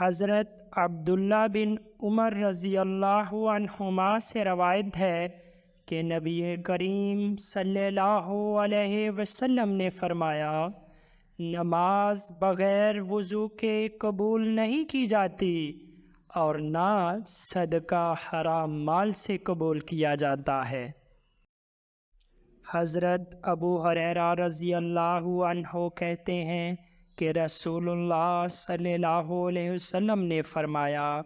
حضرت عبداللہ بن عمر رضی اللہ عنہما سے روایت ہے کہ نبی کریم صلی اللہ علیہ وسلم نے فرمایا، نماز بغیر وضو کے قبول نہیں کی جاتی اور نہ صدقہ حرام مال سے قبول کیا جاتا ہے۔ حضرت ابو ہریرہ رضی اللہ عنہ کہتے ہیں کہ رسول اللہ صلی اللہ علیہ وسلم نے فرمایا،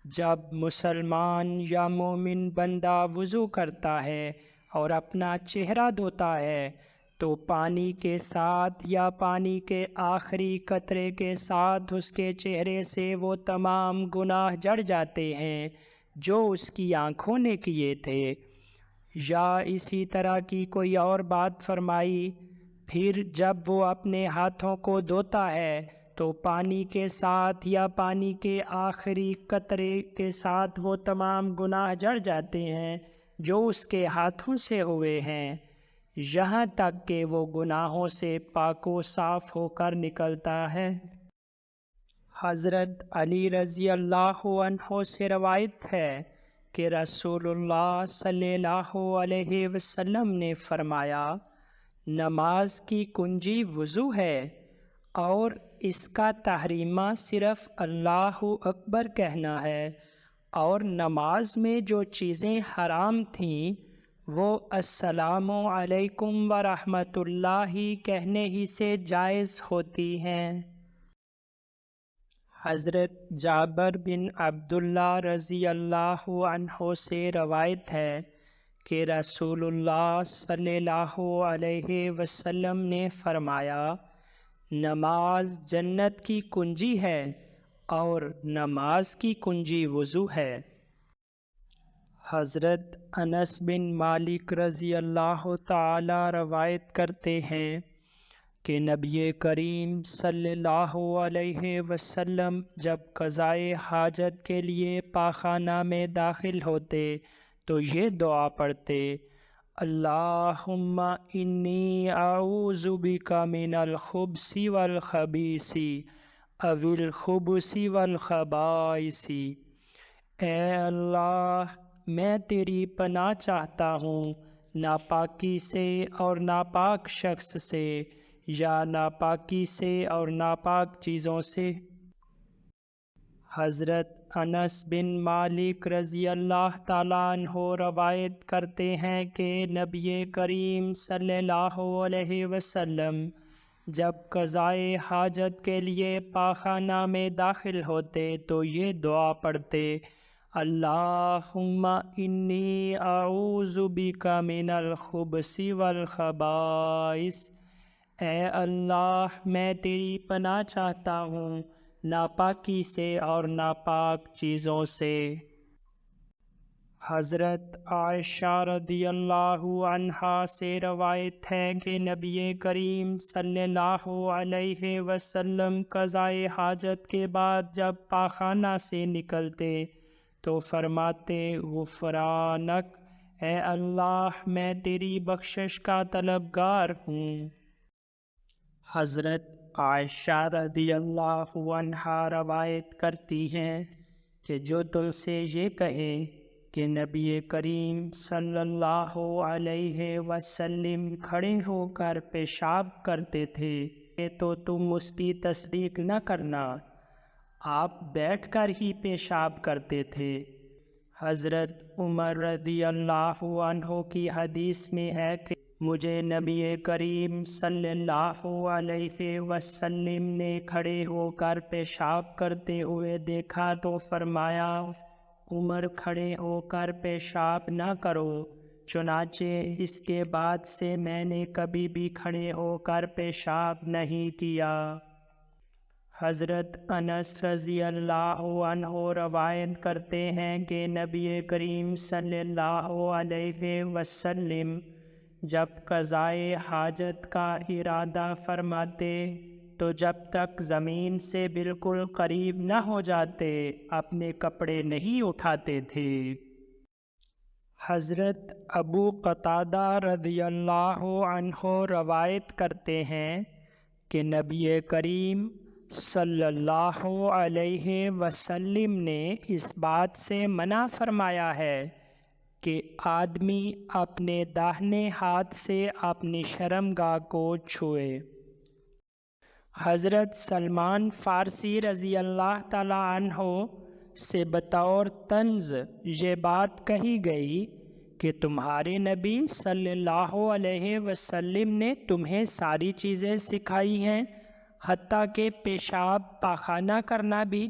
جب مسلمان یا مومن بندہ وضو کرتا ہے اور اپنا چہرہ دھوتا ہے تو پانی کے ساتھ یا پانی کے آخری قطرے کے ساتھ اس کے چہرے سے وہ تمام گناہ جڑ جاتے ہیں جو اس کی آنکھوں نے کیے تھے۔ یا اسی طرح کی کوئی اور بات فرمائی، پھر جب وہ اپنے ہاتھوں کو دھوتا ہے تو پانی کے ساتھ یا پانی کے آخری قطرے کے ساتھ وہ تمام گناہ جڑ جاتے ہیں جو اس کے ہاتھوں سے ہوئے ہیں، یہاں تک کہ وہ گناہوں سے پاک و صاف ہو کر نکلتا ہے۔ حضرت علی رضی اللہ عنہ سے روایت ہے کہ رسول اللہ صلی اللہ علیہ وسلم نے فرمایا، نماز کی کنجی وضو ہے اور اس کا تحریمہ صرف اللہ اکبر کہنا ہے، اور نماز میں جو چیزیں حرام تھیں وہ السلام علیکم ورحمۃ اللہ کہنے ہی سے جائز ہوتی ہیں۔ حضرت جابر بن عبداللہ رضی اللہ عنہ سے روایت ہے کہ رسول اللہ صلی اللہ علیہ وسلم نے فرمایا، نماز جنت کی کنجی ہے اور نماز کی کنجی وضو ہے۔ حضرت انس بن مالک رضی اللہ تعالی روایت کرتے ہیں کہ نبی کریم صلی اللہ علیہ وسلم جب قضائے حاجت کے لیے پاخانہ میں داخل ہوتے تو یہ دعا پڑھتے، اللہم انی اعوذ بک من الخبث والخبائث او الخبث والخبائث۔ اے اللہ، میں تیری پناہ چاہتا ہوں ناپاکی سے اور ناپاک شخص سے، یا ناپاکی سے اور ناپاک چیزوں سے۔ حضرت انس بن مالک رضی اللہ تعالیٰ عنہ روایت کرتے ہیں کہ نبی کریم صلی اللہ علیہ وسلم جب قضائے حاجت کے لیے پاخانہ میں داخل ہوتے تو یہ دعا پڑھتے، اللہم انی اعوذ بک من الخبث والخبائث۔ اے اللہ، میں تیری پناہ چاہتا ہوں ناپاکی سے اور ناپاک چیزوں سے۔ حضرت عائشہ رضی اللہ عنہا سے روایت ہے کہ نبی کریم صلی اللہ علیہ وسلم قضائے حاجت کے بعد جب پاخانہ سے نکلتے تو فرماتے، غفرانک، اے اللہ، میں تیری بخشش کا طلبگار ہوں۔ حضرت عائشہ رضی اللہ عنہا روایت کرتی ہیں کہ جو تم سے یہ کہے کہ نبی کریم صلی اللہ علیہ وسلم کھڑے ہو کر پیشاب کرتے تھے تو تم اس کی تصدیق نہ کرنا، آپ بیٹھ کر ہی پیشاب کرتے تھے۔ حضرت عمر رضی اللہ عنہ کی حدیث میں ہے کہ مجھے نبی کریم صلی اللہ علیہ وسلم نے کھڑے ہو کر پیشاب کرتے ہوئے دیکھا تو فرمایا، عمر، کھڑے ہو کر پیشاب نہ کرو، چنانچہ اس کے بعد سے میں نے کبھی بھی کھڑے ہو کر پیشاب نہیں کیا۔ حضرت انس رضی اللہ عنہ روایت کرتے ہیں کہ نبی کریم صلی اللہ علیہ وسلم جب قضائے حاجت کا ارادہ فرماتے تو جب تک زمین سے بالکل قریب نہ ہو جاتے اپنے کپڑے نہیں اٹھاتے تھے۔ حضرت ابو قتادہ رضی اللہ عنہ روایت کرتے ہیں کہ نبی کریم صلی اللہ علیہ وسلم نے اس بات سے منع فرمایا ہے کہ آدمی اپنے داہنے ہاتھ سے اپنی شرمگاہ کو چھوئے۔ حضرت سلمان فارسی رضی اللہ تعالیٰ عنہ سے بطور طنز یہ بات کہی گئی کہ تمہارے نبی صلی اللہ علیہ وسلم نے تمہیں ساری چیزیں سکھائی ہیں، حتیٰ کہ پیشاب پاخانہ کرنا بھی۔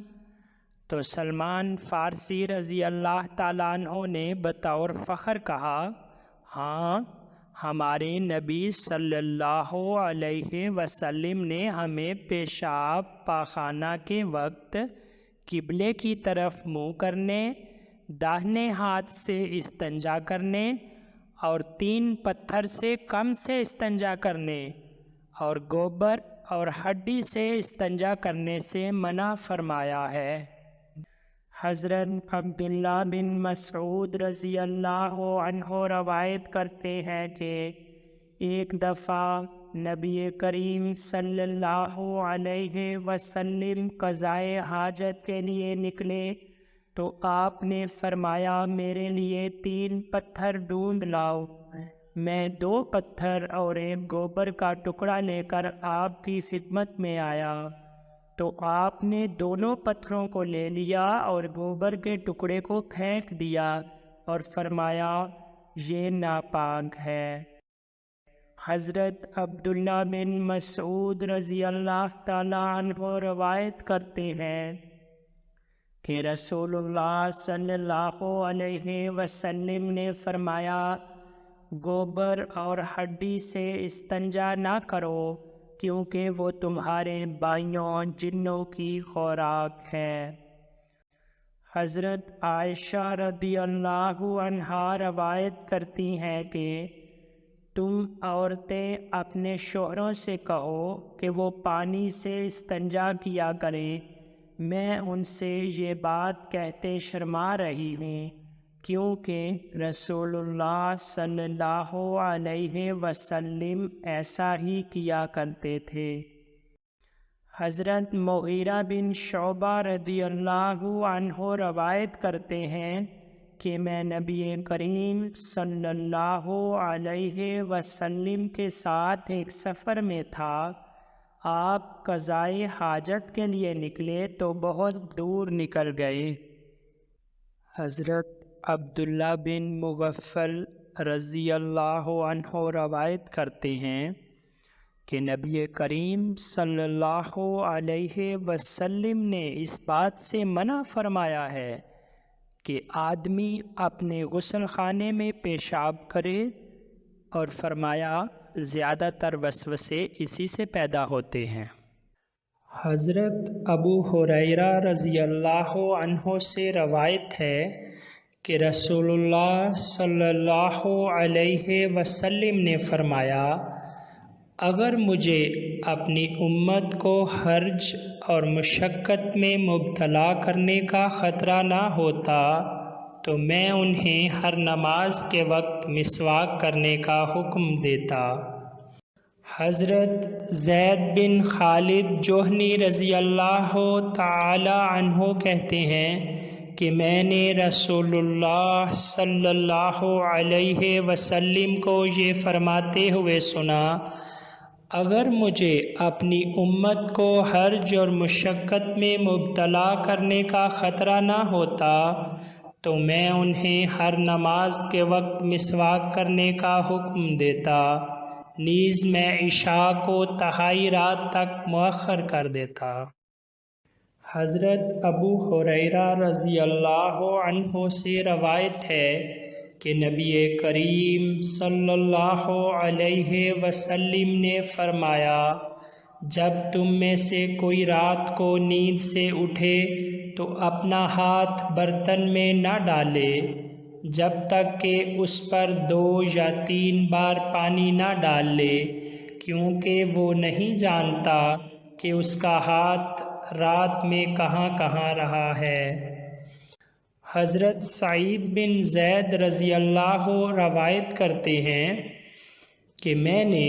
تو سلمان فارسی رضی اللہ تعالیٰ عنہ نے بطور فخر کہا، ہاں، ہمارے نبی صلی اللہ علیہ وسلم نے ہمیں پیشاب پاخانہ کے وقت قبلے کی طرف منہ کرنے، داہنے ہاتھ سے استنجا کرنے اور 3 پتھر سے کم سے استنجا کرنے اور گوبر اور ہڈی سے استنجا کرنے سے منع فرمایا ہے۔ حضرت عبداللہ بن مسعود رضی اللہ عنہ روایت کرتے ہیں کہ ایک دفعہ نبی کریم صلی اللہ علیہ وسلم قضائے حاجت کے لیے نکلے تو آپ نے فرمایا، میرے لیے 3 پتھر ڈھونڈ لاؤ۔ میں 2 پتھر اور ایک گوبر کا ٹکڑا لے کر آپ کی خدمت میں آیا تو آپ نے دونوں پتھروں کو لے لیا اور گوبر کے ٹکڑے کو پھینک دیا اور فرمایا، یہ ناپاک ہے۔ حضرت عبداللہ بن مسعود رضی اللہ تعالیٰ عنہ روایت کرتے ہیں کہ رسول اللہ صلی اللہ علیہ وسلم نے فرمایا، گوبر اور ہڈی سے استنجا نہ کرو، کیونکہ وہ تمہارے بھائیوں جنوں کی خوراک ہے۔ حضرت عائشہ رضی اللہ عنہا روایت کرتی ہیں کہ تم عورتیں اپنے شوہروں سے کہو کہ وہ پانی سے استنجا کیا کریں، میں ان سے یہ بات کہتے شرما رہی ہوں کیونکہ رسول اللہ صلی اللہ علیہ وسلم ایسا ہی کیا کرتے تھے۔ حضرت مغیرہ بن شعبہ رضی اللہ عنہ روایت کرتے ہیں کہ میں نبی کریم صلی اللہ علیہ وسلم کے ساتھ ایک سفر میں تھا۔ آپ قضائے حاجت کے لیے نکلے تو بہت دور نکل گئے۔ حضرت عبداللہ بن مغفل رضی اللہ عنہ روایت کرتے ہیں کہ نبی کریم صلی اللہ علیہ وسلم نے اس بات سے منع فرمایا ہے کہ آدمی اپنے غسل خانے میں پیشاب کرے، اور فرمایا زیادہ تر وسوسے اسی سے پیدا ہوتے ہیں۔ حضرت ابو ہریرہ رضی اللہ عنہ سے روایت ہے کہ رسول اللہ صلی اللہ علیہ وسلم نے فرمایا، اگر مجھے اپنی امت کو حرج اور مشقت میں مبتلا کرنے کا خطرہ نہ ہوتا تو میں انہیں ہر نماز کے وقت مسواک کرنے کا حکم دیتا۔ حضرت زید بن خالد جوہنی رضی اللہ تعالی عنہ کہتے ہیں کہ میں نے رسول اللہ صلی اللہ علیہ وسلم کو یہ فرماتے ہوئے سنا، اگر مجھے اپنی امت کو حرج اور مشقت میں مبتلا کرنے کا خطرہ نہ ہوتا تو میں انہیں ہر نماز کے وقت مسواک کرنے کا حکم دیتا، نیز میں عشاء کو تہائی رات تک مؤخر کر دیتا۔ حضرت ابو ہریرہ رضی اللہ عنہ سے روایت ہے کہ نبی کریم صلی اللہ علیہ وسلم نے فرمایا، جب تم میں سے کوئی رات کو نیند سے اٹھے تو اپنا ہاتھ برتن میں نہ ڈالے جب تک کہ اس پر 2 یا 3 بار پانی نہ ڈال لے، کیونکہ وہ نہیں جانتا کہ اس کا ہاتھ رات میں کہاں کہاں رہا ہے۔ حضرت سعید بن زید رضی اللہ روایت کرتے ہیں کہ میں نے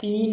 3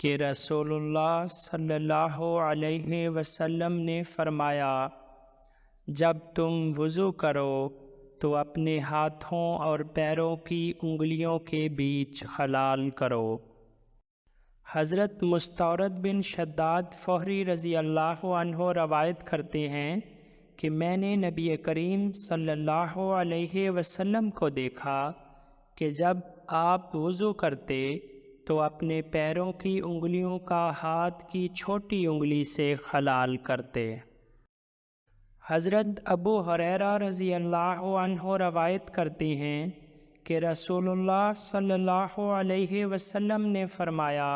کہ رسول اللہ صلی اللہ علیہ وسلم نے فرمایا، جب تم وضو کرو تو اپنے ہاتھوں اور پیروں کی انگلیوں کے بیچ خلال کرو۔ حضرت مستورد بن شداد فہری رضی اللہ عنہ روایت کرتے ہیں کہ میں نے نبی کریم صلی اللہ علیہ وسلم کو دیکھا کہ جب آپ وضو کرتے تو اپنے پیروں کی انگلیوں کا ہاتھ کی چھوٹی انگلی سے خلال کرتے۔ حضرت ابو ہریرہ رضی اللہ عنہ روایت کرتے ہیں کہ رسول اللہ صلی اللہ علیہ وسلم نے فرمایا،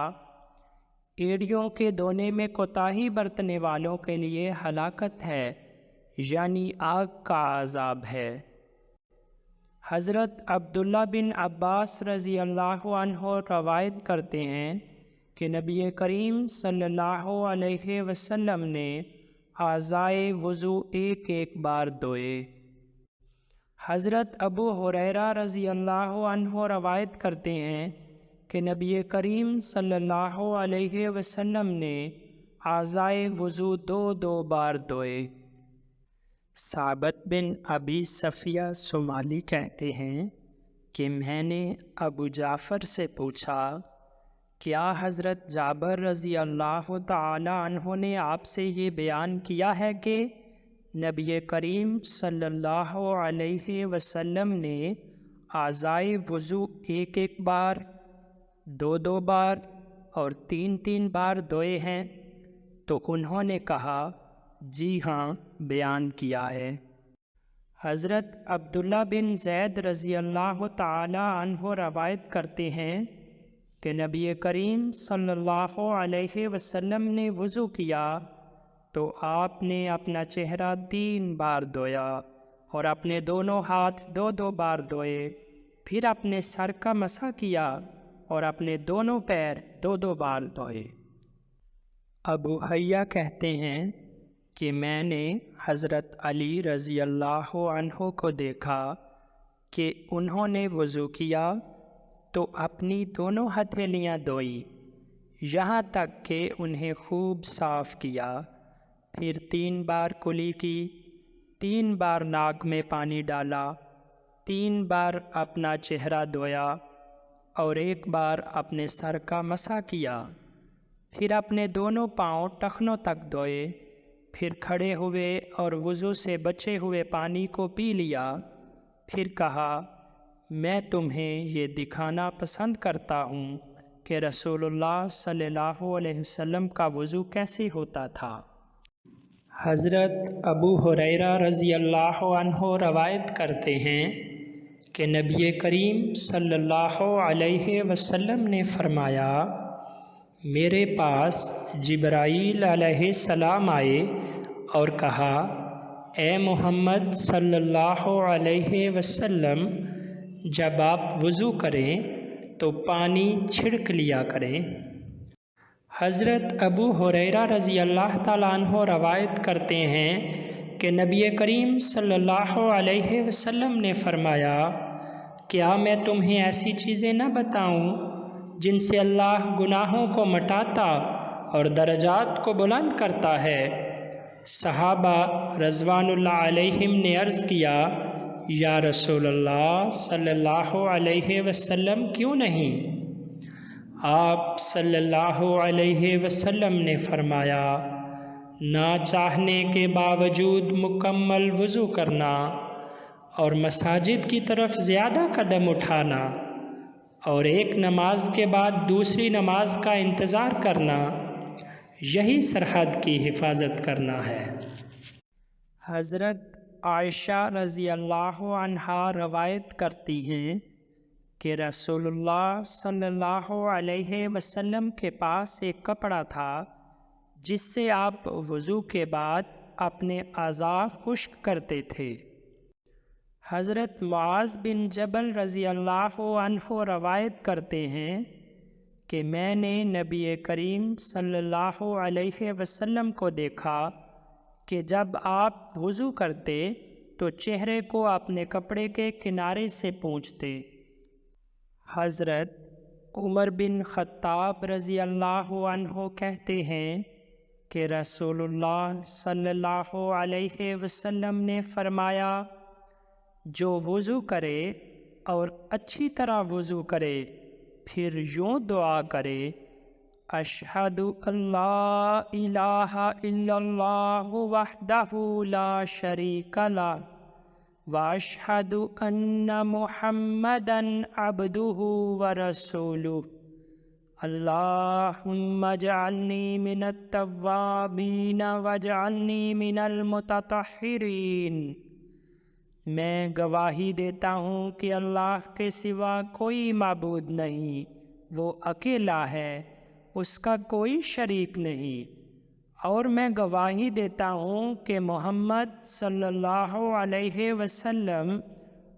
ایڑیوں کے دھونے میں کوتاہی برتنے والوں کے لیے ہلاکت ہے، یعنی آگ کا عذاب ہے۔ حضرت عبداللہ بن عباس رضی اللہ عنہ روایت کرتے ہیں کہ نبی کریم صلی اللہ علیہ وسلم نے اعضائے وضو ایک ایک بار دھوئے۔ حضرت ابو ہریرہ رضی اللہ عنہ روایت کرتے ہیں کہ نبی کریم صلی اللہ علیہ وسلم نے اعضائے وضو دو بار دھوئے۔ ثابت بن ابی صفیہ صومالی کہتے ہیں کہ میں نے ابو جعفر سے پوچھا، کیا حضرت جابر رضی اللہ تعالی عنہ نے آپ سے یہ بیان کیا ہے کہ نبی کریم صلی اللہ علیہ وسلم نے اعضائے وضو ایک ایک بار، دو بار اور تین بار دھوئے ہیں؟ تو انہوں نے کہا، جی ہاں، بیان کیا ہے۔ حضرت عبداللہ بن زید رضی اللہ تعالی عنہ روایت کرتے ہیں کہ نبی کریم صلی اللہ علیہ وسلم نے وضو کیا تو آپ نے اپنا چہرہ 3 بار دھویا اور اپنے دونوں ہاتھ 2 بار دھوئے، پھر اپنے سر کا مسح کیا اور اپنے دونوں پیر 2 بار دھوئے۔ ابو حیہ کہتے ہیں کہ میں نے حضرت علی رضی اللہ عنہ کو دیکھا کہ انہوں نے وضو کیا تو اپنی دونوں ہتھیلیاں دھوئیں یہاں تک کہ انہیں خوب صاف کیا، پھر 3 بار کلی کی، 3 بار ناک میں پانی ڈالا، 3 بار اپنا چہرہ دھویا اور 1 بار اپنے سر کا مسح کیا، پھر اپنے دونوں پاؤں ٹخنوں تک دھوئے، پھر کھڑے ہوئے اور وضو سے بچے ہوئے پانی کو پی لیا، پھر کہا، میں تمہیں یہ دکھانا پسند کرتا ہوں کہ رسول اللہ صلی اللہ علیہ وسلم کا وضو کیسے ہوتا تھا۔ حضرت ابو ہریرہ رضی اللہ عنہ روایت کرتے ہیں کہ نبی کریم صلی اللہ علیہ وسلم نے فرمایا، میرے پاس جبرائیل علیہ السلام آئے اور کہا، اے محمد صلی اللہ علیہ وسلم، جب آپ وضو کریں تو پانی چھڑک لیا کریں۔ حضرت ابو ہریرہ رضی اللہ تعالیٰ عنہ روایت کرتے ہیں کہ نبی کریم صلی اللہ علیہ وسلم نے فرمایا، کیا میں تمہیں ایسی چیزیں نہ بتاؤں جن سے اللہ گناہوں کو مٹاتا اور درجات کو بلند کرتا ہے؟ صحابہ رضوان اللہ علیہم نے عرض کیا، یا رسول اللہ صلی اللہ علیہ وسلم، کیوں نہیں؟ آپ صلی اللہ علیہ وسلم نے فرمایا، نہ چاہنے کے باوجود مکمل وضو کرنا اور مساجد کی طرف زیادہ قدم اٹھانا اور ایک نماز کے بعد دوسری نماز کا انتظار کرنا، یہی سرحد کی حفاظت کرنا ہے۔ حضرت عائشہ رضی اللہ عنہا روایت کرتی ہیں کہ رسول اللہ صلی اللہ علیہ وسلم کے پاس ایک کپڑا تھا جس سے آپ وضو کے بعد اپنے اعضاء خشک کرتے تھے۔ حضرت معاذ بن جبل رضی اللہ عنہ روایت کرتے ہیں کہ میں نے نبی کریم صلی اللہ علیہ وسلم کو دیکھا کہ جب آپ وضو کرتے تو چہرے کو اپنے کپڑے کے کنارے سے پونچھتے۔ حضرت عمر بن خطاب رضی اللہ عنہ کہتے ہیں کہ رسول اللہ صلی اللہ علیہ وسلم نے فرمایا، جو وضو کرے اور اچھی طرح وضو کرے پھر یوں دعا کرے، اشہد اللہ الہ الا اللہ وحدہ لا شریک لہ واشہد ان محمدا عبدہ ورسولہ، اللہم اجعلنی من التوابین واجعلنی من المتطہرین۔ میں گواہی دیتا ہوں کہ اللہ کے سوا کوئی معبود نہیں، وہ اکیلا ہے، اس کا کوئی شریک نہیں، اور میں گواہی دیتا ہوں کہ محمد صلی اللہ علیہ وسلم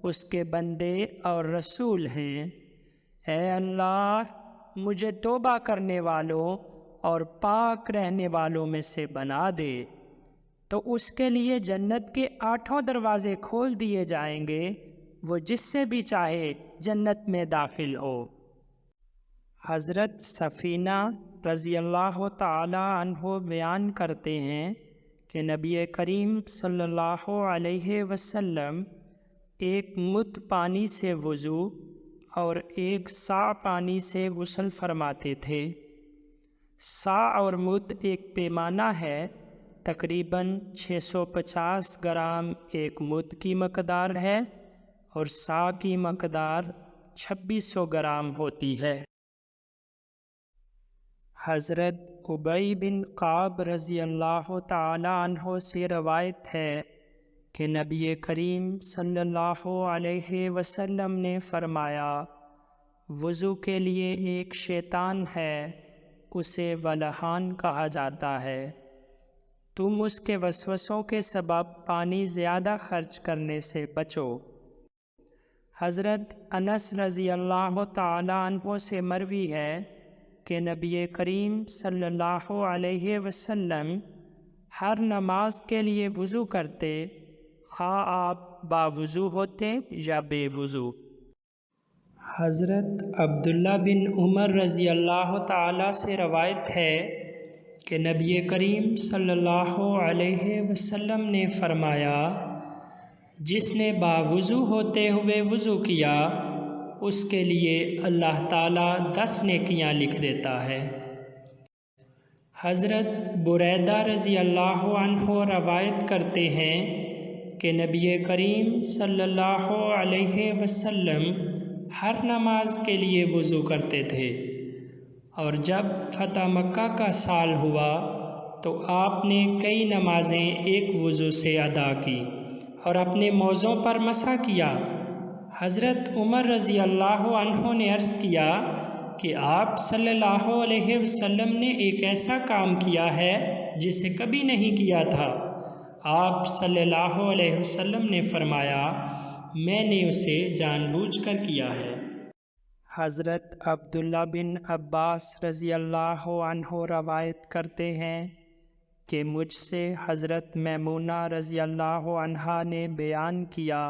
اس کے بندے اور رسول ہیں۔ اے اللہ، مجھے توبہ کرنے والوں اور پاک رہنے والوں میں سے بنا دے۔ تو اس کے لیے جنت کے 8 دروازے کھول دیے جائیں گے، وہ جس سے بھی چاہے جنت میں داخل ہو۔ حضرت سفینہ رضی اللہ تعالی عنہ بیان کرتے ہیں کہ نبی کریم صلی اللہ علیہ وسلم ایک مد پانی سے وضو اور ایک سا پانی سے غسل فرماتے تھے۔ سا اور مد ایک پیمانہ ہے، تقریباً 650 گرام ایک مد کی مقدار ہے اور سا کی مقدار 2600 گرام ہوتی ہے۔ حضرت ابی بن کعب رضی اللہ تعالی عنہ سے روایت ہے کہ نبی کریم صلی اللہ علیہ وسلم نے فرمایا، وضو کے لیے ایک شیطان ہے، اسے ولہان کہا جاتا ہے، تم اس کے وسوسوں کے سبب پانی زیادہ خرچ کرنے سے بچو۔ حضرت انس رضی اللہ تعالی عنہ سے مروی ہے کہ نبی کریم صلی اللہ علیہ وسلم ہر نماز کے لیے وضو کرتے، خواہ آپ باوضو ہوتے یا بے وضو۔ حضرت عبداللہ بن عمر رضی اللہ تعالیٰ سے روایت ہے کہ نبی کریم صلی اللہ علیہ وسلم نے فرمایا، جس نے باوضو ہوتے ہوئے وضو کیا اس کے لیے اللہ تعالیٰ 10 نیکیاں لکھ دیتا ہے۔ حضرت بریدہ رضی اللہ عنہ روایت کرتے ہیں کہ نبی کریم صلی اللہ علیہ وسلم ہر نماز کے لیے وضو کرتے تھے، اور جب فتح مکہ کا سال ہوا تو آپ نے کئی نمازیں ایک وضو سے ادا کی اور اپنے موزوں پر مسح کیا۔ حضرت عمر رضی اللہ عنہ نے عرض کیا کہ آپ صلی اللہ علیہ وسلم نے ایک ایسا کام کیا ہے جسے کبھی نہیں کیا تھا۔ آپ صلی اللہ علیہ وسلم نے فرمایا، میں نے اسے جان بوجھ کر کیا ہے۔ حضرت عبداللہ بن عباس رضی اللہ عنہ روایت کرتے ہیں کہ مجھ سے حضرت میمونہ رضی اللہ عنہا نے بیان کیا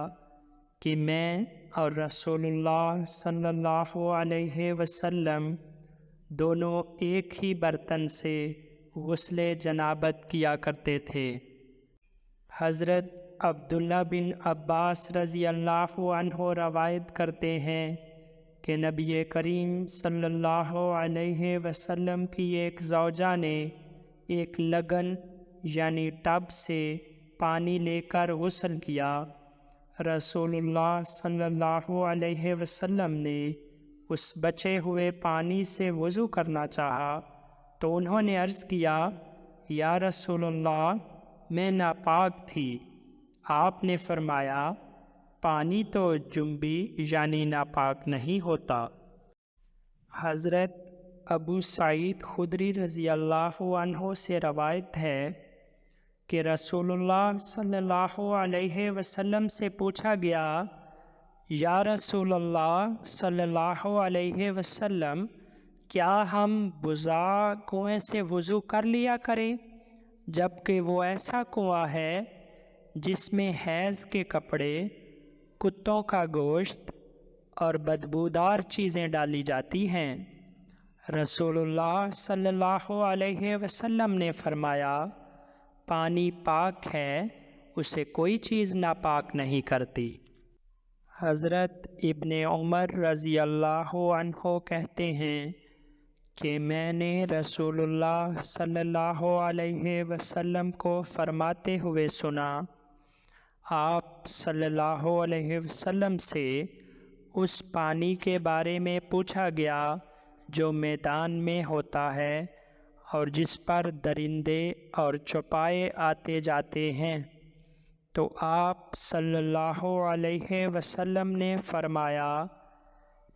کہ میں اور رسول اللہ صلی اللہ علیہ وسلم دونوں ایک ہی برتن سے غسل جنابت کیا کرتے تھے۔ حضرت عبداللہ بن عباس رضی اللہ عنہ روایت کرتے ہیں کہ نبی کریم صلی اللہ علیہ وسلم کی ایک زوجہ نے ایک لگن یعنی ٹب سے پانی لے کر غسل کیا۔ رسول اللہ صلی اللہ علیہ وسلم نے اس بچے ہوئے پانی سے وضو کرنا چاہا تو انہوں نے عرض کیا، یا رسول اللہ، میں ناپاک تھی۔ آپ نے فرمایا، پانی تو جنبی یعنی ناپاک نہیں ہوتا۔ حضرت ابو سعید خدری رضی اللہ عنہ سے روایت ہے کہ رسول اللہ صلی اللہ علیہ وسلم سے پوچھا گیا، یا رسول اللہ صلی اللہ علیہ وسلم، کیا ہم بزاق کنویں سے وضو کر لیا کریں جبکہ وہ ایسا کنواں ہے جس میں حیض کے کپڑے، کتوں کا گوشت اور بدبودار چیزیں ڈالی جاتی ہیں۔ رسول اللہ صلی اللہ علیہ وسلم نے فرمایا، پانی پاک ہے، اسے کوئی چیز ناپاک نہیں کرتی۔ حضرت ابن عمر رضی اللہ عنہ کہتے ہیں کہ میں نے رسول اللہ صلی اللہ علیہ وسلم کو فرماتے ہوئے سنا، آپ صلی اللہ علیہ وسلم سے اس پانی کے بارے میں پوچھا گیا جو میدان میں ہوتا ہے اور جس پر درندے اور چوپائے آتے جاتے ہیں، تو آپ صلی اللہ علیہ وسلم نے فرمایا،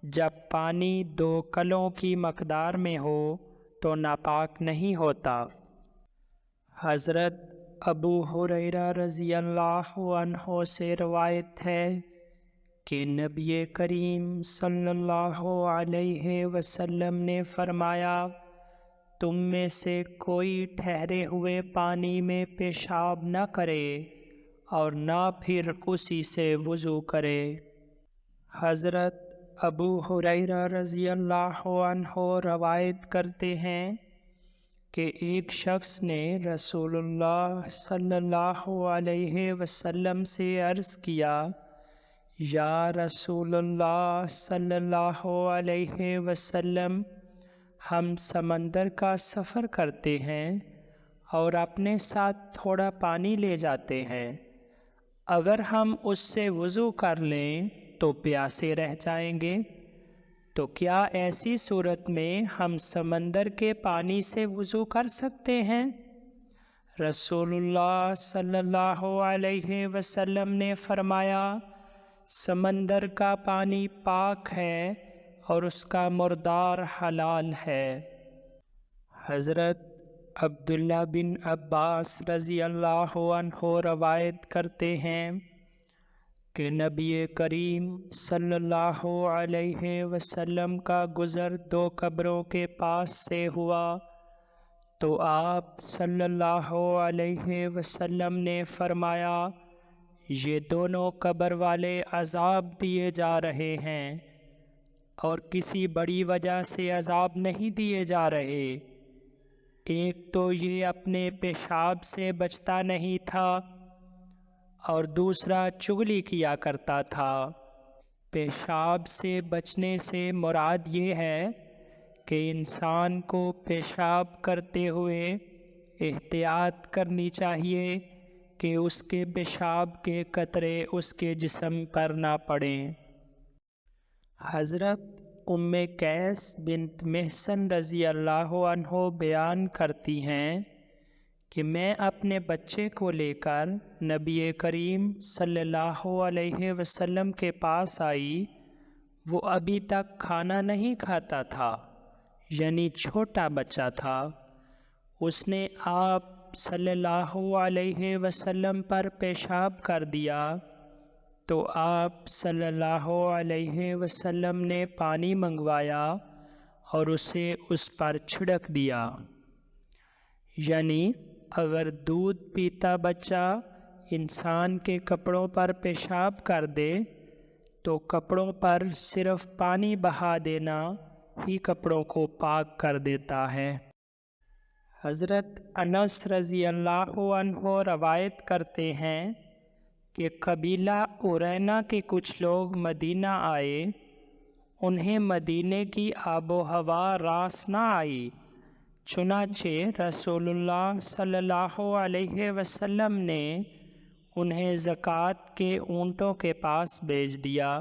جب پانی 2 کلوں کی مقدار میں ہو تو ناپاک نہیں ہوتا۔ حضرت ابو ہریرہ رضی اللہ عنہ سے روایت ہے کہ نبی کریم صلی اللہ علیہ وسلم نے فرمایا، تم میں سے کوئی ٹھہرے ہوئے پانی میں پیشاب نہ کرے اور نہ پھر اسی سے وضو کرے۔ حضرت ابو ہریرہ رضی اللہ عنہ روایت کرتے ہیں کہ ایک شخص نے رسول اللہ صلی اللہ علیہ وسلم سے عرض کیا، یا رسول اللہ صلی اللہ علیہ وسلم، ہم سمندر کا سفر کرتے ہیں اور اپنے ساتھ تھوڑا پانی لے جاتے ہیں، اگر ہم اس سے وضو کر لیں تو پیاسے رہ جائیں گے، تو کیا ایسی صورت میں ہم سمندر کے پانی سے وضو کر سکتے ہیں؟ رسول اللہ صلی اللہ علیہ وسلم نے فرمایا، سمندر کا پانی پاک ہے اور اس کا مردار حلال ہے۔ حضرت عبداللہ بن عباس رضی اللہ عنہ روایت کرتے ہیں کہ نبی کریم صلی اللہ علیہ وسلم کا گزر 2 قبروں کے پاس سے ہوا تو آپ صلی اللہ علیہ وسلم نے فرمایا، یہ دونوں قبر والے عذاب دیے جا رہے ہیں اور کسی بڑی وجہ سے عذاب نہیں دیے جا رہے۔ ایک تو یہ اپنے پیشاب سے بچتا نہیں تھا اور دوسرا چغلی کیا کرتا تھا۔ پیشاب سے بچنے سے مراد یہ ہے کہ انسان کو پیشاب کرتے ہوئے احتیاط کرنی چاہیے کہ اس کے پیشاب کے قطرے اس کے جسم پر نہ پڑیں۔ حضرت ام قیس بنت محصن رضی اللہ عنہ بیان کرتی ہیں کہ میں اپنے بچے کو لے کر نبی کریم صلی اللہ علیہ وسلم کے پاس آئی، وہ ابھی تک کھانا نہیں کھاتا تھا، یعنی چھوٹا بچہ تھا۔ اس نے آپ صلی اللہ علیہ وسلم پر پیشاب کر دیا تو آپ صلی اللہ علیہ وسلم نے پانی منگوایا اور اسے اس پر چھڑک دیا، یعنی اگر دودھ پیتا بچہ انسان کے کپڑوں پر پیشاب کر دے تو کپڑوں پر صرف پانی بہا دینا ہی کپڑوں کو پاک کر دیتا ہے۔ حضرت انس رضی اللہ عنہ روایت کرتے ہیں کہ قبیلہ ارینا کے کچھ لوگ مدینہ آئے، انہیں مدینے کی آب و ہوا راس نہ آئی، چنانچہ رسول اللہ صلی اللہ علیہ وسلم نے انہیں زکوٰۃ کے اونٹوں کے پاس بھیج دیا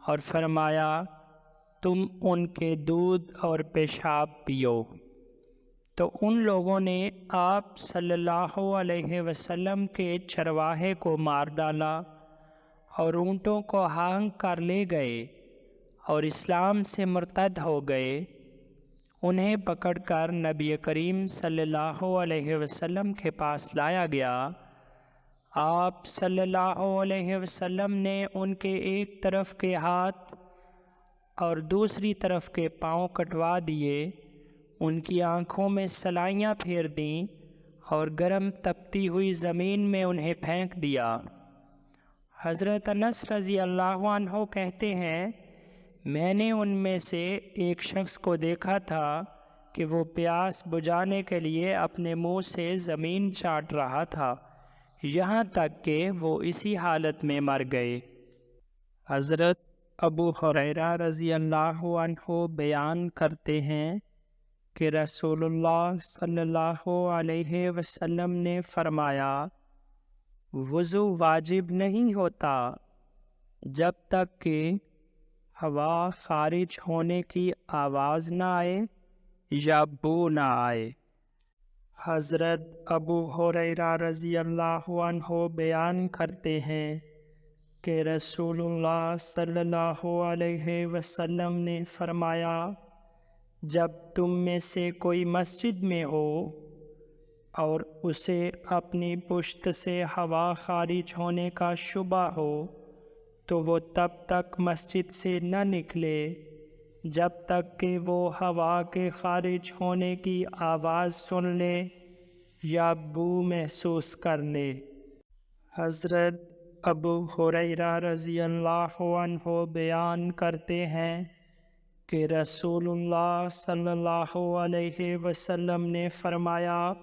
اور فرمایا، تم ان کے دودھ اور پیشاب پیو۔ تو ان لوگوں نے آپ صلی اللہ علیہ وسلم کے چرواہے کو مار ڈالا اور اونٹوں کو ہانک کر لے گئے اور اسلام سے مرتد ہو گئے۔ انہیں پکڑ کر نبی کریم صلی اللہ علیہ وسلم کے پاس لایا گیا۔ آپ صلی اللہ علیہ وسلم نے ان کے ایک طرف کے ہاتھ اور دوسری طرف کے پاؤں کٹوا دیے، ان کی آنکھوں میں سلائیاں پھیر دیں اور گرم تپتی ہوئی زمین میں انہیں پھینک دیا۔ حضرت انس رضی اللہ عنہ کہتے ہیں میں نے ان میں سے ایک شخص کو دیکھا تھا کہ وہ پیاس بجھانے کے لیے اپنے منہ سے زمین چاٹ رہا تھا، یہاں تک کہ وہ اسی حالت میں مر گئے۔ حضرت ابو ہریرہ رضی اللہ عنہ بیان کرتے ہیں کہ رسول اللہ صلی اللہ علیہ وسلم نے فرمایا، وضو واجب نہیں ہوتا جب تک کہ ہوا خارج ہونے کی آواز نہ آئے یا بو نہ آئے۔ حضرت ابو ہریرہ رضی اللہ عنہ بیان کرتے ہیں کہ رسول اللہ صلی اللہ علیہ وسلم نے فرمایا، جب تم میں سے کوئی مسجد میں ہو اور اسے اپنی پشت سے ہوا خارج ہونے کا شبہ ہو تو وہ تب تک مسجد سے نہ نکلے جب تک کہ وہ ہوا کے خارج ہونے کی آواز سن لے یا بو محسوس کر لے۔ حضرت ابو ہریرہ رضی اللہ عنہ بیان کرتے ہیں کہ رسول اللہ صلی اللہ علیہ وسلم نے فرمایا،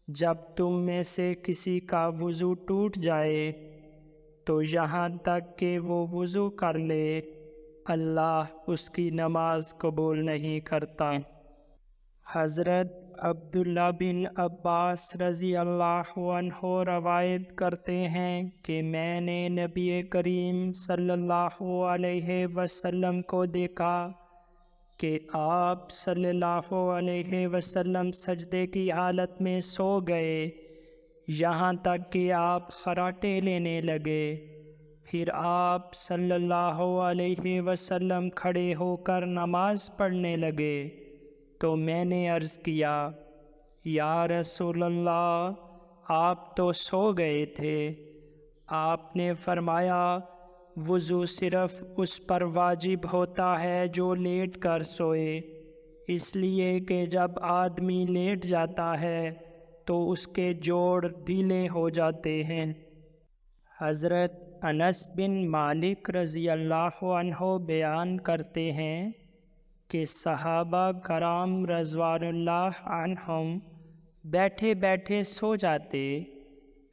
جب تم میں سے کسی کا وضو ٹوٹ جائے تو یہاں تک کہ وہ وضو کر لے اللہ اس کی نماز قبول نہیں کرتا۔ حضرت عبداللہ بن عباس رضی اللہ عنہ روایت کرتے ہیں کہ میں نے نبی کریم صلی اللہ علیہ وسلم کو دیکھا کہ آپ صلی اللہ علیہ وسلم سجدے کی حالت میں سو گئے یہاں تک کہ آپ خراٹے لینے لگے، پھر آپ صلی اللہ علیہ وسلم کھڑے ہو کر نماز پڑھنے لگے تو میں نے عرض کیا، یا رسول اللہ، آپ تو سو گئے تھے۔ آپ نے فرمایا، وضو صرف اس پر واجب ہوتا ہے جو لیٹ کر سوئے، اس لیے کہ جب آدمی لیٹ جاتا ہے تو اس کے جوڑ ڈھیلے ہو جاتے ہیں۔ حضرت انس بن مالک رضی اللہ عنہ بیان کرتے ہیں کہ صحابہ کرام رضوان اللہ عنہم بیٹھے بیٹھے سو جاتے،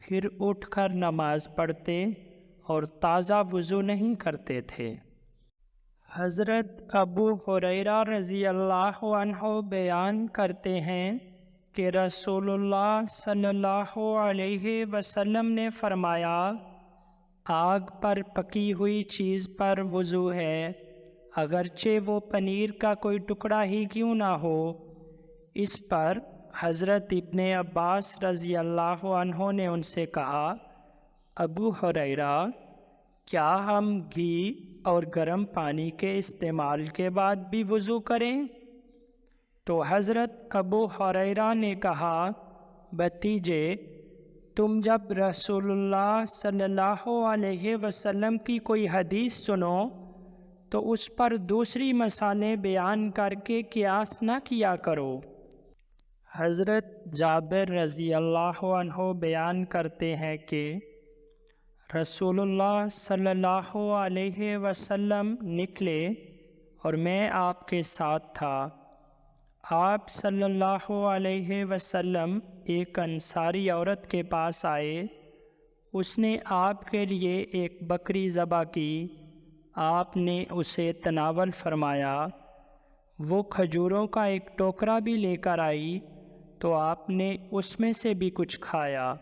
پھر اٹھ کر نماز پڑھتے اور تازہ وضو نہیں کرتے تھے۔ حضرت ابو ہریرہ رضی اللہ عنہ بیان کرتے ہیں کہ رسول اللہ صلی اللہ علیہ وسلم نے فرمایا، آگ پر پکی ہوئی چیز پر وضو ہے، اگرچہ وہ پنیر کا کوئی ٹکڑا ہی کیوں نہ ہو۔ اس پر حضرت ابن عباس رضی اللہ عنہ نے ان سے کہا، ابو ہریرہ، کیا ہم گھی اور گرم پانی کے استعمال کے بعد بھی وضو کریں؟ تو حضرت ابو ہریرہ نے کہا، بھتیجے، تم جب رسول اللہ صلی اللہ علیہ وسلم کی کوئی حدیث سنو تو اس پر دوسری مثالیں بیان کر کے قیاس نہ کیا کرو۔ حضرت جابر رضی اللہ عنہ بیان کرتے ہیں کہ رسول اللہ صلی اللہ علیہ وسلم نکلے اور میں آپ کے ساتھ تھا۔ آپ صلی اللہ علیہ وسلم ایک انصاری عورت کے پاس آئے، اس نے آپ کے لیے ایک بکری ذبح کی، آپ نے اسے تناول فرمایا، وہ کھجوروں کا ایک ٹوکرا بھی لے کر آئی تو آپ نے اس میں سے بھی کچھ کھایا،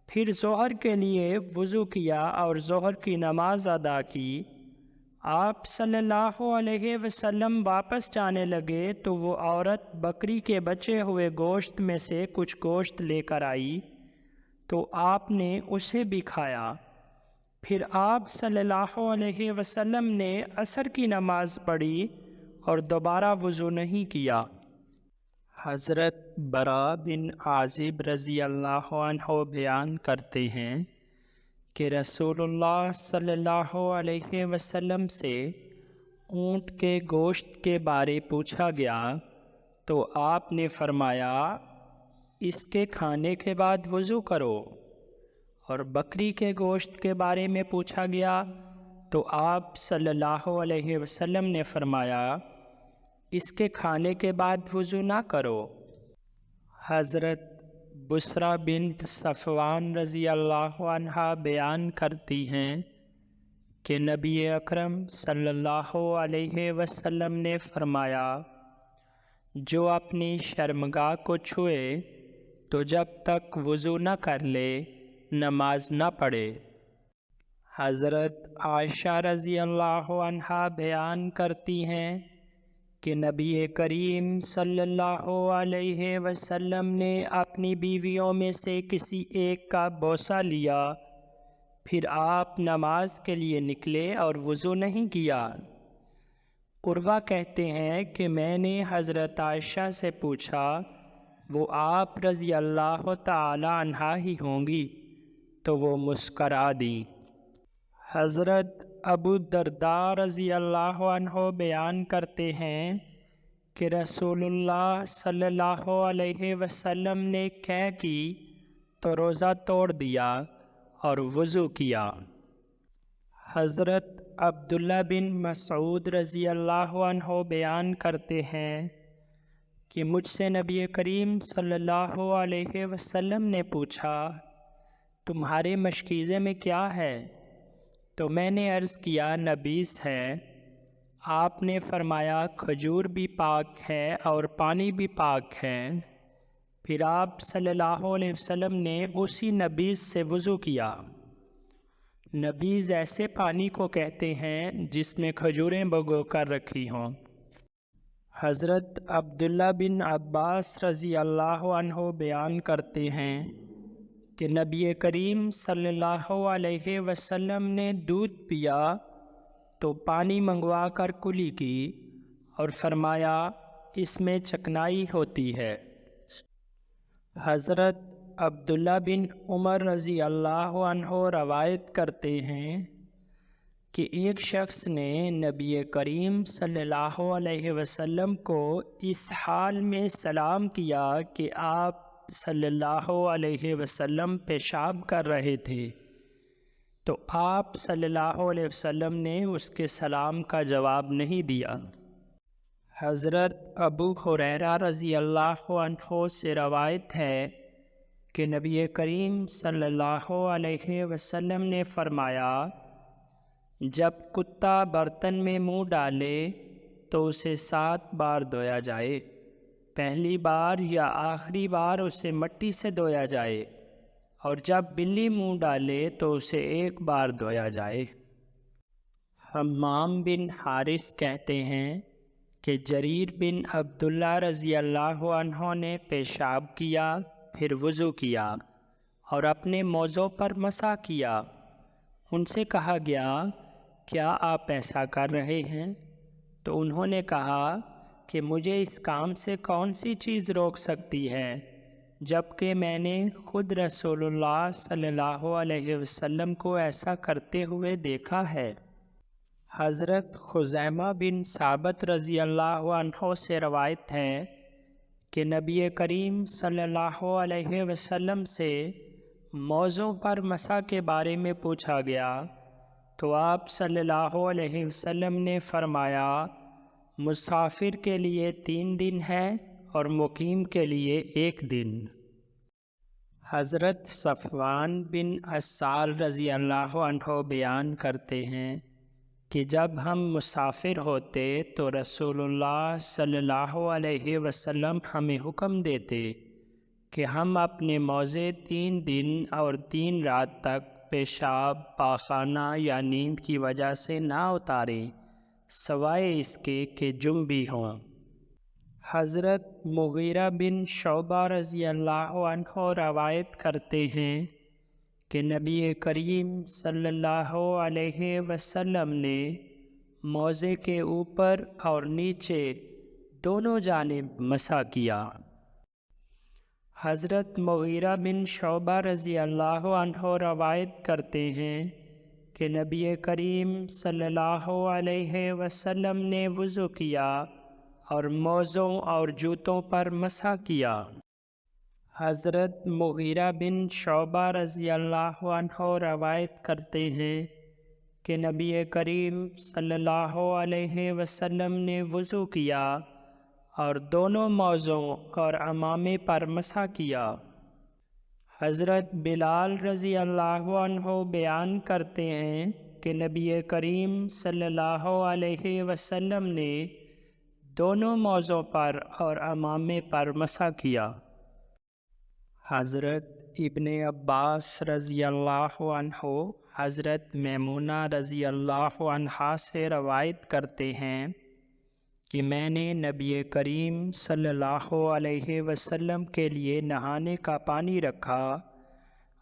پھر ظہر کے لیے وضو کیا اور ظہر کی نماز ادا کی۔ آپ صلی اللہ علیہ وسلم واپس جانے لگے تو وہ عورت بکری کے بچے ہوئے گوشت میں سے کچھ گوشت لے کر آئی تو آپ نے اسے بھی کھایا۔ پھر آپ صلی اللہ علیہ وسلم نے عصر کی نماز پڑھی اور دوبارہ وضو نہیں کیا۔ حضرت براء بن عازب رضی اللہ عنہ بیان کرتے ہیں کہ رسول اللہ صلی اللہ علیہ وسلم سے اونٹ کے گوشت کے بارے پوچھا گیا تو آپ نے فرمایا، اس کے کھانے کے بعد وضو کرو، اور بکری کے گوشت کے بارے میں پوچھا گیا تو آپ صلی اللہ علیہ وسلم نے فرمایا اس کے کھانے کے بعد وضو نہ کرو۔ حضرت بسرا بنت صفوان رضی اللہ عنہا بیان کرتی ہیں کہ نبی اکرم صلی اللہ علیہ وسلم نے فرمایا جو اپنی شرمگاہ کو چھوئے تو جب تک وضو نہ کر لے نماز نہ پڑھے۔ حضرت عائشہ رضی اللہ عنہا بیان کرتی ہیں کہ نبی کریم صلی اللہ علیہ وسلم نے اپنی بیویوں میں سے کسی ایک کا بوسہ لیا، پھر آپ نماز کے لیے نکلے اور وضو نہیں کیا۔ عروہ کہتے ہیں کہ میں نے حضرت عائشہ سے پوچھا وہ آپ رضی اللہ تعالی عنہا ہی ہوں گی؟ تو وہ مسکرا دیں۔ حضرت ابو الدرداء رضی اللہ عنہ بیان کرتے ہیں کہ رسول اللہ صلی اللہ علیہ وسلم نے قے کی تو روزہ توڑ دیا اور وضو کیا۔ حضرت عبداللہ بن مسعود رضی اللہ عنہ بیان کرتے ہیں کہ مجھ سے نبی کریم صلی اللہ علیہ وسلم نے پوچھا تمہارے مشکیزے میں کیا ہے؟ تو میں نے عرض کیا نبیذ ہے۔ آپ نے فرمایا کھجور بھی پاک ہے اور پانی بھی پاک ہے۔ پھر آپ صلی اللہ علیہ وسلم نے اسی نبیذ سے وضو کیا۔ نبیذ ایسے پانی کو کہتے ہیں جس میں کھجوریں بھگو کر رکھی ہوں۔ حضرت عبداللہ بن عباس رضی اللہ عنہ بیان کرتے ہیں کہ نبی کریم صلی اللہ علیہ وسلم نے دودھ پیا تو پانی منگوا کر کلی کی اور فرمایا اس میں چکنائی ہوتی ہے۔ حضرت عبداللہ بن عمر رضی اللہ عنہ روایت کرتے ہیں کہ ایک شخص نے نبی کریم صلی اللہ علیہ وسلم کو اس حال میں سلام کیا کہ آپ صلی اللہ علیہ وسلم پیشاب کر رہے تھے، تو آپ صلی اللہ علیہ وسلم نے اس کے سلام کا جواب نہیں دیا۔ حضرت ابو ہریرہ رضی اللہ عنہ سے روایت ہے کہ نبی کریم صلی اللہ علیہ وسلم نے فرمایا جب کتا برتن میں منہ ڈالے تو اسے 7 بار دھویا جائے، پہلی بار یا آخری بار اسے مٹی سے دھویا جائے، اور جب بلی منہ ڈالے تو اسے 1 بار دھویا جائے۔ حمام بن حارث کہتے ہیں کہ جریر بن عبداللہ رضی اللہ عنہ نے پیشاب کیا، پھر وضو کیا اور اپنے موضوع پر مسح کیا۔ ان سے کہا گیا کیا آپ ایسا کر رہے ہیں؟ تو انہوں نے کہا کہ مجھے اس کام سے کون سی چیز روک سکتی ہے جبکہ میں نے خود رسول اللہ صلی اللہ علیہ وسلم کو ایسا کرتے ہوئے دیکھا ہے۔ حضرت خزیمہ بن ثابت رضی اللہ عنہ سے روایت ہے کہ نبی کریم صلی اللہ علیہ وسلم سے موضوع پر مسح کے بارے میں پوچھا گیا تو آپ صلی اللہ علیہ وسلم نے فرمایا مسافر کے لیے 3 دن ہے اور مقیم کے لیے 1 دن۔ حضرت صفوان بن عسال رضی اللہ عنہ بیان کرتے ہیں کہ جب ہم مسافر ہوتے تو رسول اللہ صلی اللہ علیہ وسلم ہمیں حکم دیتے کہ ہم اپنے موضع 3 دن اور 3 رات تک پیشاب، پاخانہ یا نیند کی وجہ سے نہ اتاریں سوائے اس کے کہ جنبی ہوں۔ حضرت مغیرہ بن شعبہ رضی اللہ عنہ روایت کرتے ہیں کہ نبی کریم صلی اللہ علیہ وسلم نے موضع کے اوپر اور نیچے دونوں جانب مسح کیا۔ حضرت مغیرہ بن شعبہ رضی اللہ عنہ روایت کرتے ہیں کہ نبی کریم صلی اللہ علیہ وسلم نے وضو کیا اور موزوں اور جوتوں پر مسح کیا۔ حضرت مغیرہ بن شعبہ رضی اللہ عنہ روایت کرتے ہیں کہ نبی کریم صلی اللہ علیہ وسلم نے وضو کیا اور دونوں موزوں اور عمامے پر مسح کیا۔ حضرت بلال رضی اللہ عنہ بیان کرتے ہیں کہ نبی کریم صلی اللہ علیہ وسلم نے دونوں موزوں پر اور عمامے پر مسح کیا۔ حضرت ابن عباس رضی اللہ عنہ حضرت میمونہ رضی اللہ عنہا سے روایت کرتے ہیں کہ میں نے نبی کریم صلی اللہ علیہ وسلم کے لیے نہانے کا پانی رکھا۔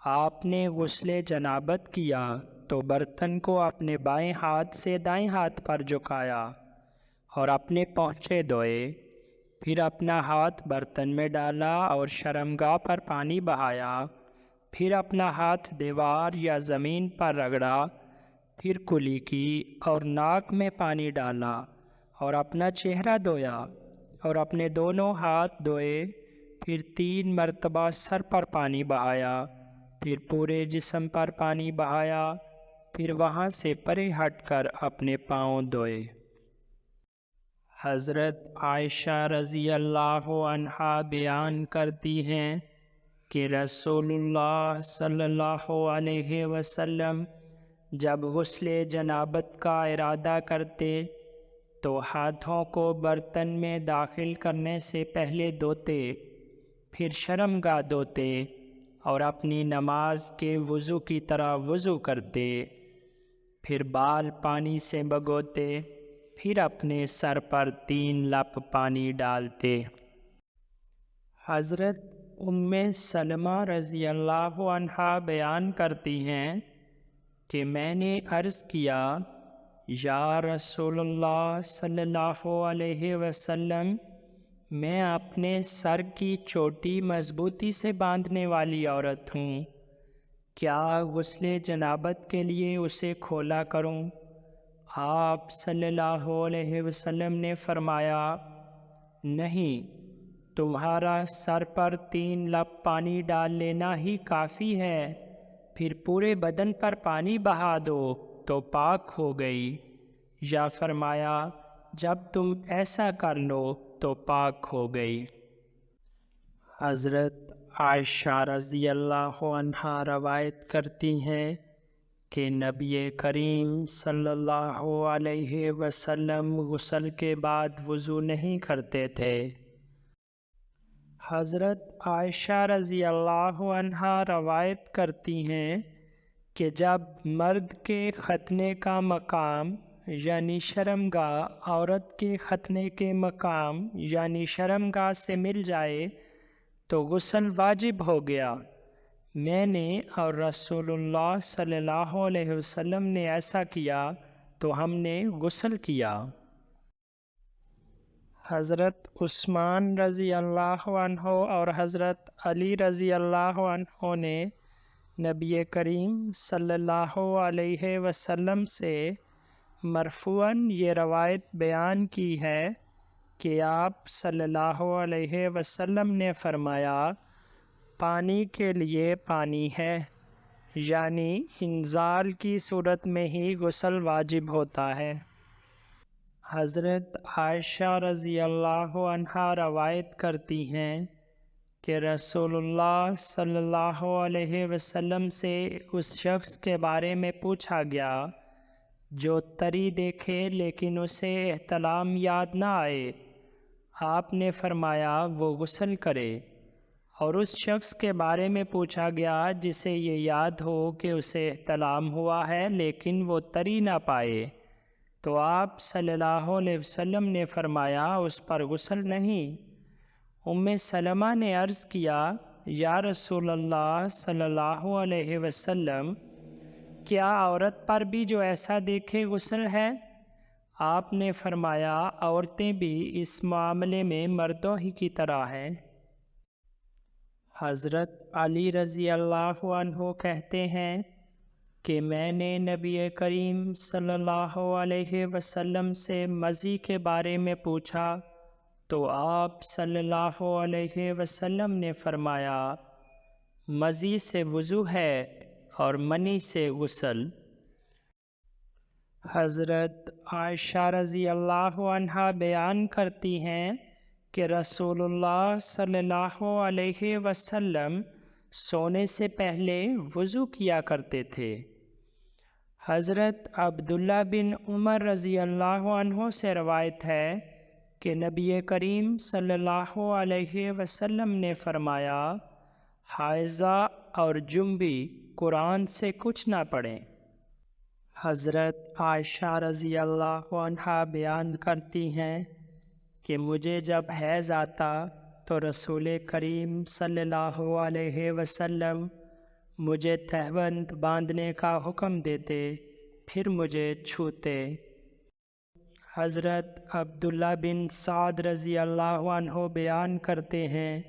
آپ نے غسل جنابت کیا تو برتن کو اپنے بائیں ہاتھ سے دائیں ہاتھ پر جھکایا اور اپنے پونچھے دھوئے، پھر اپنا ہاتھ برتن میں ڈالا اور شرمگاہ پر پانی بہایا، پھر اپنا ہاتھ دیوار یا زمین پر رگڑا، پھر کلی کی اور ناک میں پانی ڈالا اور اپنا چہرہ دھویا اور اپنے دونوں ہاتھ دھوئے، پھر 3 مرتبہ سر پر پانی بہایا، پھر پورے جسم پر پانی بہایا، پھر وہاں سے پرے ہٹ کر اپنے پاؤں دھوئے۔ حضرت عائشہ رضی اللہ عنہا بیان کرتی ہیں کہ رسول اللہ صلی اللہ علیہ وسلم جب غسل جنابت کا ارادہ کرتے تو ہاتھوں کو برتن میں داخل کرنے سے پہلے دھوتے، پھر شرمگاہ دھوتے اور اپنی نماز کے وضو کی طرح وضو کرتے، پھر بال پانی سے بھگوتے، پھر اپنے سر پر 3 لپ پانی ڈالتے۔ حضرت ام سلمہ رضی اللہ عنہا بیان کرتی ہیں کہ میں نے عرض کیا، یا رسول اللہ صلی اللہ علیہ وسلم، میں اپنے سر کی چوٹی مضبوطی سے باندھنے والی عورت ہوں، کیا غسل جنابت کے لیے اسے کھولا کروں؟ آپ صلی اللہ علیہ وسلم نے فرمایا، نہیں، تمہارا سر پر 3 لپ پانی ڈال لینا ہی کافی ہے، پھر پورے بدن پر پانی بہا دو تو پاک ہو گئی، یا فرمایا جب تم ایسا کر لو تو پاک ہو گئی۔ حضرت عائشہ رضی اللہ عنہا روایت کرتی ہیں کہ نبی کریم صلی اللہ علیہ وسلم غسل کے بعد وضو نہیں کرتے تھے۔ حضرت عائشہ رضی اللہ عنہا روایت کرتی ہیں کہ جب مرد کے ختنے کا مقام یعنی شرمگاہ عورت کے ختنے کے مقام یعنی شرمگاہ سے مل جائے تو غسل واجب ہو گیا۔ میں نے اور رسول اللہ صلی اللہ علیہ وسلم نے ایسا کیا تو ہم نے غسل کیا۔ حضرت عثمان رضی اللہ عنہ اور حضرت علی رضی اللہ عنہ نے نبی کریم صلی اللہ علیہ وسلم سے مرفوعاً یہ روایت بیان کی ہے کہ آپ صلی اللہ علیہ وسلم نے فرمایا، پانی کے لیے پانی ہے، یعنی انزال کی صورت میں ہی غسل واجب ہوتا ہے۔ حضرت عائشہ رضی اللہ عنہا روایت کرتی ہیں کہ رسول اللہ صلی اللہ علیہ وسلم سے اس شخص کے بارے میں پوچھا گیا جو تری دیکھے لیکن اسے احتلام یاد نہ آئے۔ آپ نے فرمایا وہ غسل کرے۔ اور اس شخص کے بارے میں پوچھا گیا جسے یہ یاد ہو کہ اسے احتلام ہوا ہے لیکن وہ تری نہ پائے، تو آپ صلی اللہ علیہ وسلم نے فرمایا اس پر غسل نہیں۔ ام سلمہ نے عرض کیا، یا رسول اللہ صلی اللہ علیہ وسلم، کیا عورت پر بھی جو ایسا دیکھے غسل ہے؟ آپ نے فرمایا عورتیں بھی اس معاملے میں مردوں ہی کی طرح ہیں۔ حضرت علی رضی اللہ عنہ کہتے ہیں کہ میں نے نبی کریم صلی اللہ علیہ وسلم سے مزی کے بارے میں پوچھا تو آپ صلی اللہ علیہ وسلم نے فرمایا، مزی سے وضو ہے اور منی سے غسل۔ حضرت عائشہ رضی اللہ عنہا بیان کرتی ہیں کہ رسول اللہ صلی اللہ علیہ وسلم سونے سے پہلے وضو کیا کرتے تھے۔ حضرت عبداللہ بن عمر رضی اللہ عنہ سے روایت ہے کہ نبی کریم صلی اللہ علیہ وسلم نے فرمایا، حائضہ اور جنبی قرآن سے کچھ نہ پڑھیں۔ حضرت عائشہ رضی اللہ عنہا بیان کرتی ہیں کہ مجھے جب حیض آتا تو رسول کریم صلی اللہ علیہ وسلم مجھے تہبند باندھنے کا حکم دیتے، پھر مجھے چھوتے۔ حضرت عبداللہ بن سعد رضی اللہ عنہ بیان کرتے ہیں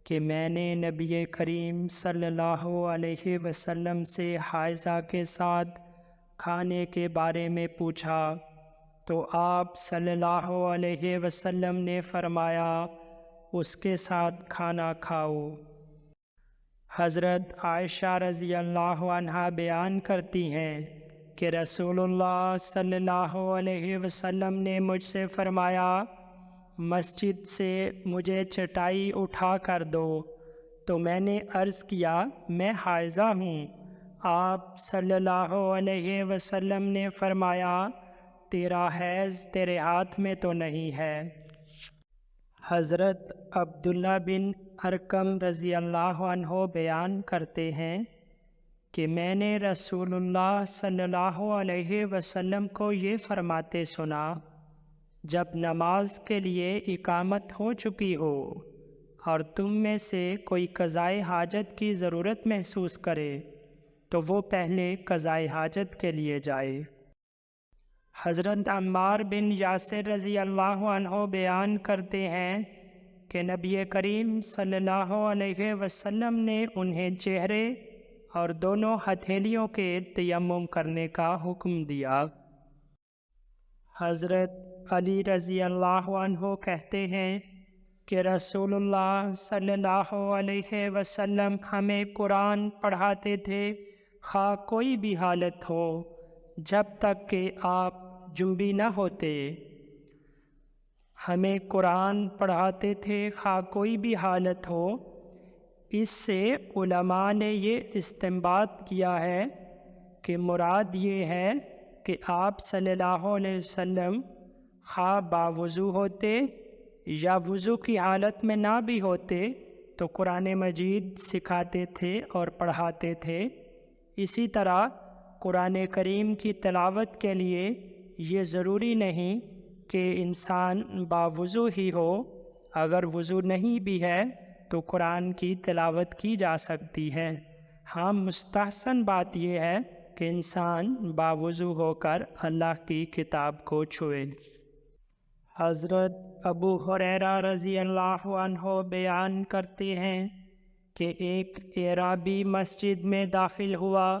کہ میں نے نبی کریم صلی اللہ علیہ وسلم سے حائضہ کے ساتھ کھانے کے بارے میں پوچھا تو آپ صلی اللہ علیہ وسلم نے فرمایا، اس کے ساتھ کھانا کھاؤ۔ حضرت عائشہ رضی اللہ عنہا بیان کرتی ہیں کہ رسول اللہ صلی اللہ علیہ وسلم نے مجھ سے فرمایا، مسجد سے مجھے چٹائی اٹھا کر دو، تو میں نے عرض کیا، میں حائضہ ہوں۔ آپ صلی اللہ علیہ وسلم نے فرمایا، تیرا حیض تیرے ہاتھ میں تو نہیں ہے۔ حضرت عبداللہ بن ارقم رضی اللہ عنہ بیان کرتے ہیں کہ میں نے رسول اللہ صلی اللہ علیہ وسلم کو یہ فرماتے سنا، جب نماز کے لیے اقامت ہو چکی ہو اور تم میں سے کوئی قضائے حاجت کی ضرورت محسوس کرے تو وہ پہلے قضائے حاجت کے لیے جائے۔ حضرت عمار بن یاسر رضی اللہ عنہ بیان کرتے ہیں کہ نبی کریم صلی اللہ علیہ وسلم نے انہیں چہرے اور دونوں ہتھیلیوں کے تیمم کرنے کا حکم دیا۔ حضرت علی رضی اللہ عنہ کہتے ہیں کہ رسول اللہ صلی اللہ علیہ وسلم ہمیں قرآن پڑھاتے تھے، خواہ کوئی بھی حالت ہو، جب تک کہ آپ جنبی نہ ہوتے۔ ہمیں قرآن پڑھاتے تھے خواہ کوئی بھی حالت ہو۔ اس سے علماء نے یہ استنباط کیا ہے کہ مراد یہ ہے کہ آپ صلی اللہ علیہ وسلم خواہ باوضو ہوتے یا وضو کی حالت میں نہ بھی ہوتے تو قرآن مجید سکھاتے تھے اور پڑھاتے تھے۔ اسی طرح قرآن کریم کی تلاوت کے لیے یہ ضروری نہیں کہ انسان باوضو ہی ہو، اگر وضو نہیں بھی ہے تو قرآن کی تلاوت کی جا سکتی ہے۔ ہاں، مستحسن بات یہ ہے کہ انسان باوضو ہو کر اللہ کی کتاب کو چھوئے۔ حضرت ابو ہریرہ رضی اللہ عنہ بیان کرتے ہیں کہ ایک اعرابی مسجد میں داخل ہوا،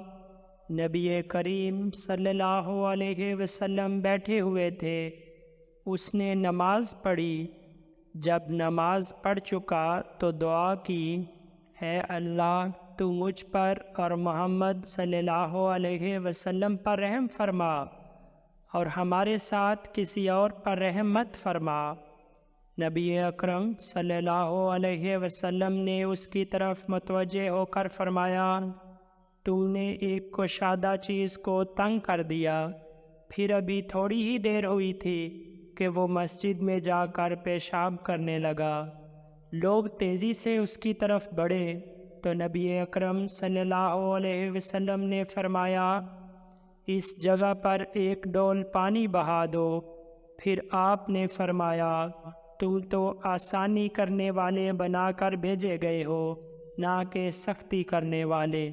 نبی کریم صلی اللہ علیہ وسلم بیٹھے ہوئے تھے، اس نے نماز پڑھی۔ جب نماز پڑھ چکا تو دعا کی، اے اللہ تو مجھ پر اور محمد صلی اللہ علیہ وسلم پر رحم فرما اور ہمارے ساتھ کسی اور پر رحم مت فرما۔ نبی اکرم صلی اللہ علیہ وسلم نے اس کی طرف متوجہ ہو کر فرمایا، تم نے ایک کشادہ چیز کو تنگ کر دیا۔ پھر ابھی تھوڑی ہی دیر ہوئی تھی کہ وہ مسجد میں جا کر پیشاب کرنے لگا۔ لوگ تیزی سے اس کی طرف بڑھے تو نبی اکرم صلی اللہ علیہ وسلم نے فرمایا، اس جگہ پر ایک ڈول پانی بہا دو۔ پھر آپ نے فرمایا، تم تو آسانی کرنے والے بنا کر بھیجے گئے ہو، نہ کہ سختی کرنے والے۔